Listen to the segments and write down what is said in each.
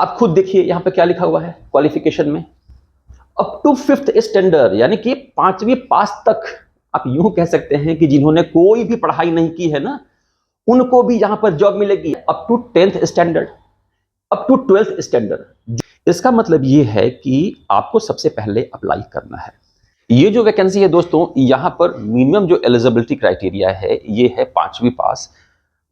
आप खुद देखिए यहाँ पे क्या लिखा हुआ है क्वालिफिकेशन में, अप टू 5th स्टैंडर्ड, यानी कि 5वीं पास तक। आप यूं कह सकते हैं कि जिन्होंने कोई भी पढ़ाई नहीं की है ना, उनको भी यहां पर जॉब मिलेगी। Up to 10th standard, up to 12th standard. इसका मतलब ये है कि आपको सबसे पहले अप्लाई करना है। ये जो वैकेंसी है दोस्तों, यहां पर मिनिमम जो एलिजिबिलिटी क्राइटेरिया है ये है 5वीं पास,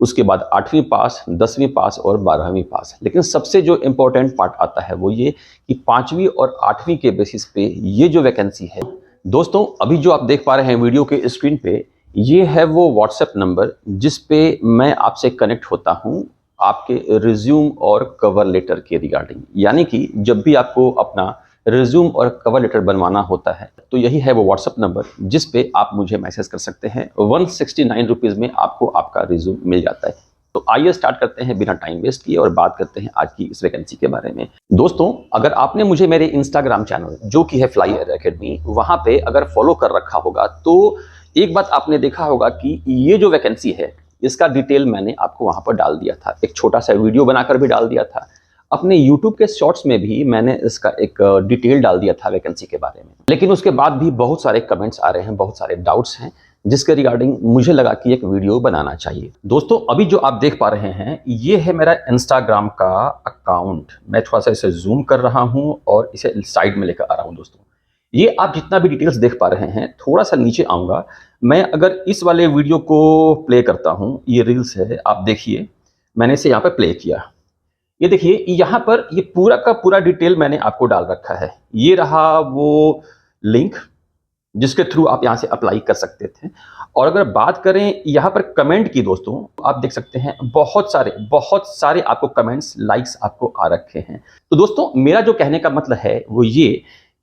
उसके बाद 8वीं पास, 10वीं पास और 12वीं पास। लेकिन सबसे जो इंपॉर्टेंट पार्ट आता है वो ये कि 5वीं और 8वीं के बेसिस पे ये जो वैकेंसी है दोस्तों, अभी जो आप देख पा रहे हैं वीडियो के स्क्रीन पे, ये है वो व्हाट्सएप नंबर जिस पे मैं आपसे कनेक्ट होता हूं आपके रिज्यूम और कवर लेटर के रिगार्डिंग। यानी कि जब भी आपको अपना रिज्यूम और कवर लेटर बनवाना होता है तो यही है वो व्हाट्सएप नंबर जिस पे आप मुझे मैसेज कर सकते हैं। 169 रुपीज़ में आपको आपका रिज्यूम मिल जाता है। तो आइए स्टार्ट करते हैं बिना टाइम वेस्ट किए और बात करते हैं आज की इस वैकेंसी के बारे में। दोस्तों, अगर आपने मुझे मेरे इंस्टाग्राम चैनल जो कि है फ्लाई एयर एकेडमी, वहां पे अगर फॉलो कर रखा होगा तो एक बात आपने देखा होगा कि ये जो वैकेंसी है इसका डिटेल मैंने आपको वहां पर डाल दिया था, एक छोटा सा वीडियो बनाकर भी डाल दिया था। अपने YouTube के शॉर्ट्स में भी मैंने इसका एक डिटेल डाल दिया था वैकेंसी के बारे में। लेकिन उसके बाद भी बहुत सारे कमेंट्स आ रहे हैं, बहुत सारे डाउट्स हैं, जिसके रिगार्डिंग मुझे लगा कि एक वीडियो बनाना चाहिए। दोस्तों, अभी जो आप देख पा रहे हैं ये है मेरा इंस्टाग्राम का अकाउंट। मैं थोड़ा सा इसे जूम कर रहा हूं और इसे साइड में लेकर आ रहा हूं। दोस्तों, ये आप जितना भी डिटेल्स देख पा रहे हैं, थोड़ा सा नीचे आऊंगा मैं। अगर इस वाले वीडियो को प्ले करता हूं, ये रील्स है, आप देखिए, मैंने इसे यहाँ पे प्ले किया। ये देखिए यहाँ पर ये पूरा का पूरा डिटेल मैंने आपको डाल रखा है। ये रहा वो लिंक जिसके थ्रू आप यहाँ से अप्लाई कर सकते थे। और अगर बात करें यहाँ पर कमेंट की दोस्तों, आप देख सकते हैं बहुत सारे आपको कमेंट्स, लाइक्स आपको आ रखे हैं। तो दोस्तों, मेरा जो कहने का मतलब है वो ये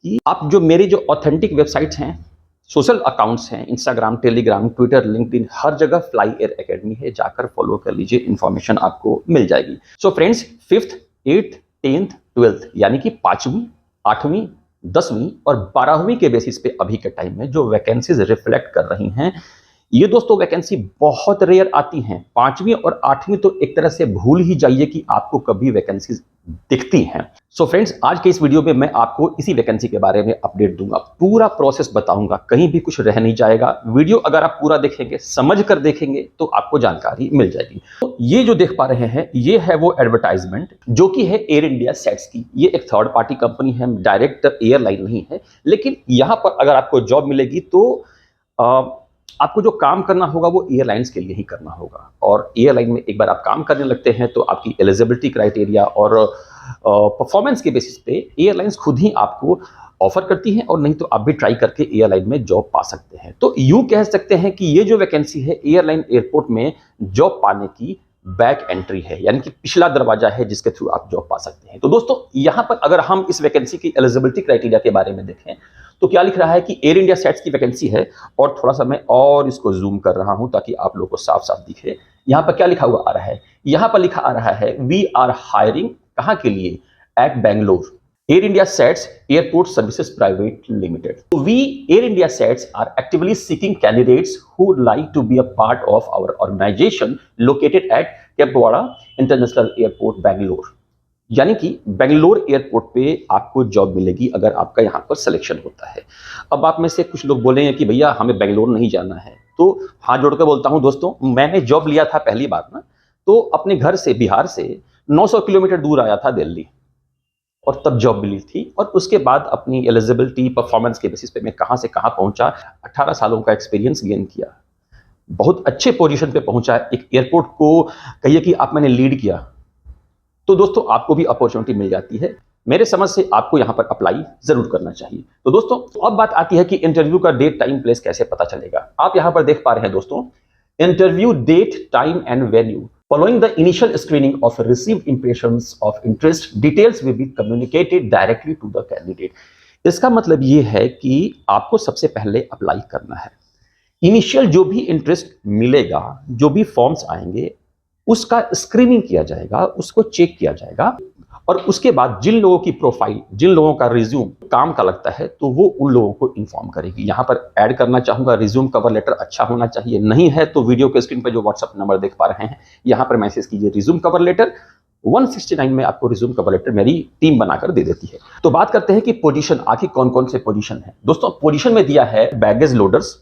कि आप जो मेरी जो ऑथेंटिक वेबसाइट्स हैं, सोशल अकाउंट्स हैं, इंस्टाग्राम, टेलीग्राम, ट्विटर, लिंक्डइन, हर जगह फ्लाई एयर एकेडमी है, जाकर फॉलो कर लीजिए, इंफॉर्मेशन आपको मिल जाएगी। So friends, 5th, 8th, 10th, 12th यानी कि 5वीं, 8वीं, 10वीं और 12वीं के बेसिस पे अभी के टाइम में जो वैकेंसीज रिफ्लेक्ट कर रही हैं, ये दोस्तों वैकेंसी बहुत रेयर आती हैं। 5वीं और 8वीं तो एक तरह से भूल ही जाइए कि आपको कभी वैकेंसीज दिखती हैं। सो फ्रेंड्स, आज के इस वीडियो में मैं आपको इसी वैकेंसी के बारे में अपडेट दूंगा, पूरा प्रोसेस बताऊंगा, कहीं भी कुछ रह नहीं जाएगा। वीडियो अगर आप पूरा देखेंगे, समझ कर देखेंगे तो आपको जानकारी मिल जाएगी। तो ये जो देख पा रहे हैं ये है वो एडवर्टाइजमेंट जो कि है एयर इंडिया सेट्स की। ये एक थर्ड पार्टी कंपनी है, डायरेक्ट एयरलाइन नहीं है। लेकिन यहां पर अगर आपको जॉब मिलेगी तो आपको जो काम करना होगा वो एयरलाइंस के लिए ही करना होगा। और एयरलाइन में एक बार आप काम करने लगते हैं तो आपकी एलिजिबिलिटी क्राइटेरिया और परफॉर्मेंस के बेसिस पे एयरलाइंस खुद ही आपको ऑफर करती हैं, और नहीं तो आप भी ट्राई करके एयरलाइन में जॉब पा सकते हैं। तो यूं कह सकते हैं कि ये जो वैकेंसी है एयरलाइन एयरपोर्ट में जॉब पाने की बैक एंट्री है, यानी कि पिछला दरवाजा है जिसके थ्रू आप जॉब पा सकते हैं। तो दोस्तों, यहां पर अगर हम इस वैकेंसी की एलिजिबिलिटी क्राइटेरिया के बारे में देखें तो क्या लिख रहा है कि एयर इंडिया सेट्स की वैकेंसी है। और थोड़ा सा मैं और इसको जूम कर रहा हूं ताकि आप लोगों को साफ साफ दिखे। यहां पर क्या लिखा हुआ आ रहा है, यहां पर लिखा आ रहा है वी आर हायरिंग, कहां के लिए, at Bangalore, Air India SATS airport services private limited. तो we Air India SATS are actively seeking candidates who would like to be a part of our organisation located at Kempegowda international airport Bangalore. यानी कि Bangalore airport पे आपको job मिलेगी अगर आपका यहाँ पर सिलेक्शन होता है। अब आप में से कुछ लोग बोले हैं कि भैया हमें बेंगलोर नहीं जाना है, तो हाथ जोड़कर बोलता हूँ दोस्तों, मैंने जॉब लिया था पहली बार ना, तो अपने घर से, बिहार से 900 किलोमीटर दूर आया था दिल्ली, और तब जॉब मिली थी। और उसके बाद अपनी एलिजिबिलिटी, परफॉर्मेंस के बेसिस पे मैं कहाँ से कहाँ पहुंचा, 18 सालों का एक्सपीरियंस गेन किया, बहुत अच्छे पोजीशन पे पहुंचा। एक एयरपोर्ट को कहिए कि आप मैंने लीड किया, तो दोस्तों आपको भी अपॉर्चुनिटी मिल जाती है। मेरे समझ से आपको यहां पर अप्लाई जरूर करना चाहिए। तो दोस्तों, अब बात आती है कि इंटरव्यू का डेट, टाइम, प्लेस कैसे पता चलेगा। आप यहां पर देख पा रहे हैं दोस्तों, interview date, time and venue following the initial screening of received impressions of interest, details will be communicated directly to the candidate। इसका मतलब ये है कि आपको सबसे पहले अप्लाई करना है। इनिशियल जो भी इंटरेस्ट मिलेगा, जो भी फॉर्म्स आएंगे, उसका स्क्रीनिंग किया जाएगा, उसको चेक किया जाएगा, और उसके बाद जिन लोगों की प्रोफाइल, जिन लोगों का रिज्यूम काम का लगता है, तो वो उन लोगों को इन्फॉर्म करेगी। यहां पर ऐड करना चाहूंगा, रिज्यूम कवर लेटर अच्छा होना चाहिए। नहीं है तो वीडियो के स्क्रीन पर जो व्हाट्सएप नंबर देख पा रहे हैं, यहां पर मैसेज कीजिए रिज्यूम कवर लेटर, 169 में आपको रिज्यूम कवर लेटर मेरी टीम बनाकर दे देती है। तो बात करते हैं कि पोजीशन, आखिर कौन कौन से पोजीशन है। दोस्तों पोजीशन में दिया है बैगेज लोडर्स,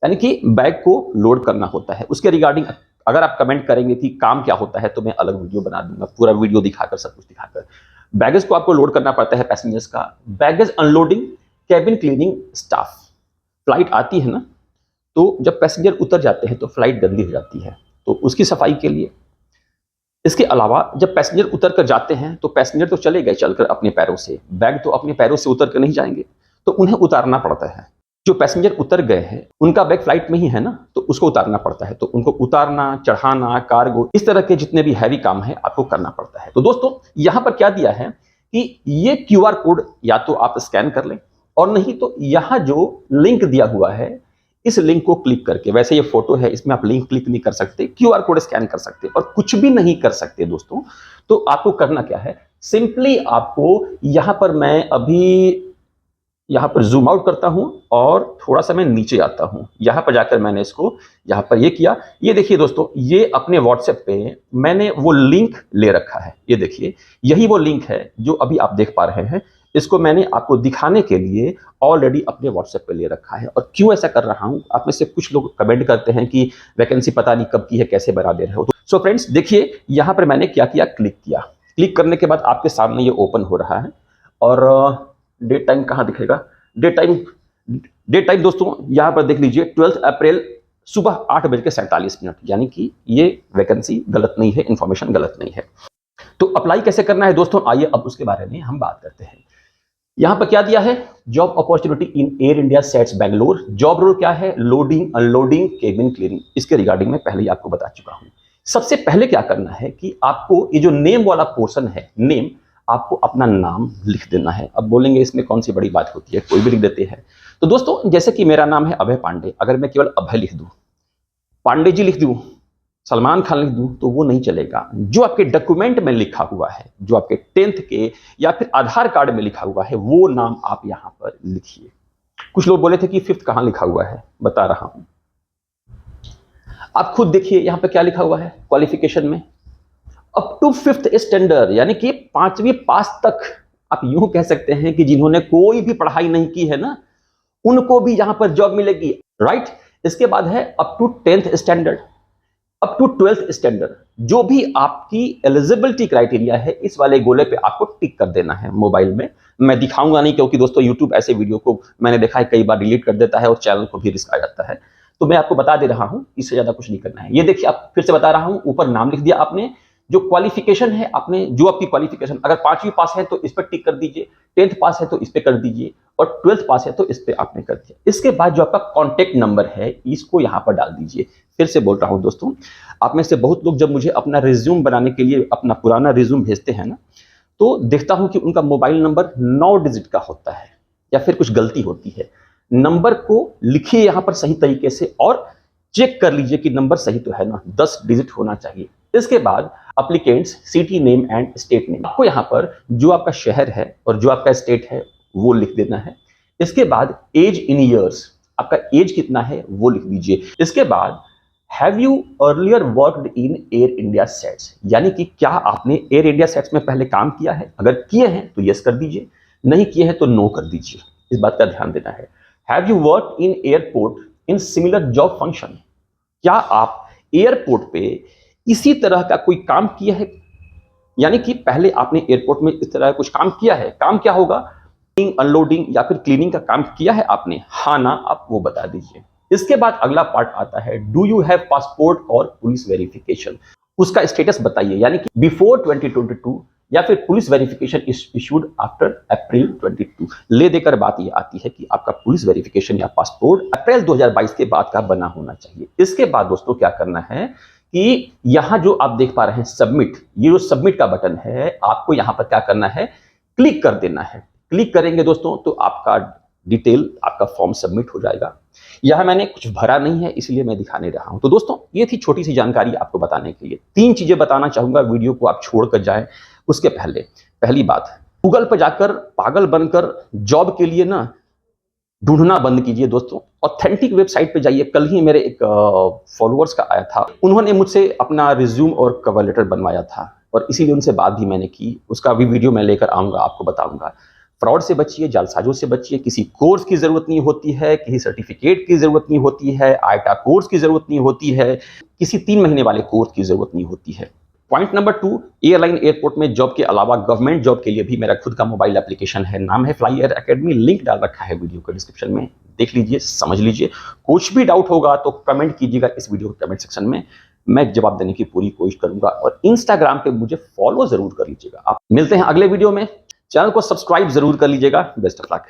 यानी कि बैग को लोड करना होता है। उसके रिगार्डिंग अगर आप कमेंट करेंगे कि काम क्या होता है तो मैं अलग वीडियो बना दूंगा, पूरा वीडियो दिखाकर, सब कुछ दिखाकर। बैगेज को आपको लोड करना पड़ता है पैसेंजर्स का। Baggage unloading, cabin cleaning staff. Flight आती है ना, तो जब पैसेंजर उतर जाते हैं तो फ्लाइट गंदी हो जाती है, तो उसकी सफाई के लिए। इसके अलावा जब पैसेंजर उतर कर जाते हैं तो पैसेंजर तो चले गए चलकर अपने पैरों से, बैग तो अपने पैरों से उतर कर नहीं जाएंगे, तो उन्हें उतारना पड़ता है। जो पैसेंजर उतर गए हैं उनका बैग फ्लाइट में ही है ना, तो उसको उतारना पड़ता है। तो उनको उतारना, चढ़ाना, कार्गो, इस तरह के जितने भी हैवी काम है आपको करना पड़ता है। तो दोस्तों यहां पर क्या दिया है कि ये क्यूआर कोड या तो आप स्कैन कर लें, और नहीं तो यहां जो लिंक दिया हुआ है इस लिंक को क्लिक करके, वैसे ये फोटो है इसमें आप लिंक क्लिक नहीं कर सकते, क्यूआर कोड स्कैन कर सकते और कुछ भी नहीं कर सकते दोस्तों। तो आपको करना क्या है, सिंपली आपको यहां पर, मैं अभी यहां पर जूम आउट करता हूं और थोड़ा सा मैं नीचे आता हूं। यहां पर जाकर मैंने इसको यहां पर ये किया। ये देखिए दोस्तों, ये अपने व्हाट्सएप पे मैंने वो लिंक ले रखा है। ये देखिए, यही वो लिंक है जो अभी आप देख पा रहे हैं। इसको मैंने आपको दिखाने के लिए ऑलरेडी अपने व्हाट्सएप पे ले रखा है। और क्यों ऐसा कर रहा हूं, आप में से कुछ लोग कमेंट करते हैं कि वैकेंसी पता नहीं कब की है, कैसे बना दे रहे हो। सो फ्रेंड्स देखिए, यहां पर मैंने क्या किया, क्लिक किया। क्लिक करने के बाद आपके सामने ये ओपन हो रहा है। और डेट टाइम कहाँ दिखेगा, डेट टाइम दोस्तों यहां पर देख लीजिए, 12 अप्रैल सुबह 8:47, यानी कि ये वैकेंसी गलत नहीं है, इंफॉर्मेशन गलत नहीं है। तो अप्लाई कैसे करना है दोस्तों, आइए अब उसके बारे में हम बात करते हैं। यहां पर क्या दिया है, job opportunity in Air India SATS Bangalore. Job role क्या है, लोडिंग, अनलोडिंग, केबिन क्लीनिंग। इसके रिगार्डिंग में पहले ही आपको बता चुका हूं। सबसे पहले क्या करना है कि आपको ये जो नेम वाला पोर्शन है, नेम, आपको अपना नाम लिख देना है। अब बोलेंगे इसमें कौन सी बड़ी बात होती है, कोई भी लिख देते हैं। तो दोस्तों जैसे कि मेरा नाम है अभय पांडे, अगर मैं केवल अभय लिख दूं, पांडे जी लिख दूं, सलमान खान लिख दूं, तो वो नहीं चलेगा। जो आपके डॉक्यूमेंट में लिखा हुआ है, जो आपके 10th के या फिर आधार कार्ड में लिखा हुआ है, वो नाम आप यहां पर लिखिए। कुछ लोग बोले थे कि 5th कहां लिखा हुआ है, बता रहा हूं। आप खुद देखिए यहां पर क्या लिखा हुआ है क्वालिफिकेशन में, अप टू 5th स्टैंडर्ड, यानी कि 5वीं पास तक। आप यूं कह सकते हैं कि जिन्होंने कोई भी पढ़ाई नहीं की है ना, उनको भी यहां पर जॉब मिलेगी, राइट। इसके बाद है up to 10th standard, up to 12th standard. जो भी आपकी एलिजिबिलिटी क्राइटेरिया है, इस वाले गोले पे आपको टिक कर देना है मोबाइल में। मैं दिखाऊंगा नहीं, क्योंकि दोस्तों यूट्यूब ऐसे वीडियो को मैंने देखा है कई बार डिलीट कर देता है और चैनल को भी रिस्क आ जाता है। तो मैं आपको बता दे रहा हूं, इससे ज्यादा कुछ नहीं करना है। ये देखिए, आप फिर से बता रहा हूं, ऊपर नाम लिख दिया आपने, जो क्वालिफिकेशन है आपने, जो आपकी क्वालिफिकेशन, अगर 5वीं पास है तो इस पर टिक कर दीजिए, 10th पास है तो इस पर कर दीजिए, और 12th पास है तो इस पर आपने कर दिया। इसके बाद जो आपका कॉन्टेक्ट नंबर है, इसको यहां पर डाल दीजिए। फिर से बोल रहा हूं दोस्तों, आप में से बहुत लोग जब मुझे अपना रिज्यूम बनाने के लिए अपना पुराना रिज्यूम भेजते हैं ना, तो देखता हूं कि उनका मोबाइल नंबर 9 डिजिट का होता है, या फिर कुछ गलती होती है। नंबर को लिखिए यहां पर सही तरीके से, और चेक कर लीजिए कि नंबर सही तो है ना, 10 डिजिट होना चाहिए। इसके बाद applicants city name and state name, आपको यहां पर जो आपका शहर है और जो आपका स्टेट है वो लिख देना है। इसके बाद एज इन ईयर्स, आपका एज कितना है वो लिख दीजिए। इसके बाद have you earlier worked in Air India sets, यानी कि क्या आपने एयर इंडिया सेट्स में पहले काम किया है। अगर किए हैं तो यस कर दीजिए, नहीं किए हैं तो नो कर दीजिए। इस बात का ध्यान देना है। Have you worked in airport in similar job function, क्या आप एयरपोर्ट पे इसी तरह का कोई काम किया है, यानी कि पहले आपने एयरपोर्ट में इस तरह कुछ काम किया है। काम क्या होगा, अनलोडिंग या फिर क्लीनिंग का काम किया है आपने, हाँ ना, आप वो बता दीजिए। इसके बाद अगला पार्ट आता है, डू यू हैव पासपोर्ट और पुलिस वेरिफिकेशन, उसका स्टेटस बताइए, यानी कि बिफोर 2022 या फिर police verification is issued after अप्रैल 22। ले देकर बात ये आती है कि आपका पुलिस वेरिफिकेशन या पासपोर्ट अप्रैल 2022 के बाद का बना होना चाहिए। इसके बाद दोस्तों क्या करना है कि यहां जो आप देख पा रहे हैं सबमिट, ये जो सबमिट का बटन है, आपको यहां पर क्या करना है, क्लिक कर देना है। क्लिक करेंगे दोस्तों तो आपका डिटेल, आपका फॉर्म सबमिट हो जाएगा। यहां मैंने कुछ भरा नहीं है, इसलिए मैं दिखा नहीं रहा हूं। तो दोस्तों ये थी छोटी सी जानकारी आपको बताने के लिए। 3 चीजें बताना चाहूंगा, वीडियो को आप छोड़कर जाएं उसके पहले। पहली बात, गूगल पर जाकर पागल बनकर जॉब के लिए ना ढूंढना बंद कीजिए दोस्तों। ऑथेंटिक वेबसाइट पे जाइए। कल ही मेरे एक फॉलोअर्स का आया था, उन्होंने मुझसे अपना रिज्यूम और कवर लेटर बनवाया था, और इसीलिए उनसे बात भी मैंने की, उसका भी वीडियो मैं लेकर आऊँगा, आपको बताऊँगा। फ्रॉड से बचिए, जालसाजों से बचिए, किसी कोर्स की ज़रूरत नहीं होती है, किसी सर्टिफ़िकेट की ज़रूरत नहीं होती है, आईटा कोर्स की ज़रूरत नहीं होती है, किसी 3 महीने वाले कोर्स की ज़रूरत नहीं होती है। पॉइंट नंबर 2, एयरलाइन एयरपोर्ट में जॉब के अलावा गवर्नमेंट जॉब के लिए भी मेरा खुद का मोबाइल एप्लीकेशन है, नाम है फ्लाई एयर अकेडमी, लिंक डाल रखा है वीडियो के डिस्क्रिप्शन में, देख लीजिए, समझ लीजिए। कुछ भी डाउट होगा तो कमेंट कीजिएगा इस वीडियो के कमेंट सेक्शन में, मैं जवाब देने की पूरी कोशिश करूंगा। और इंस्टाग्राम पे मुझे फॉलो जरूर कर लीजिएगा। आप मिलते हैं अगले वीडियो में, चैनल को सब्सक्राइब जरूर कर लीजिएगा। Best of luck.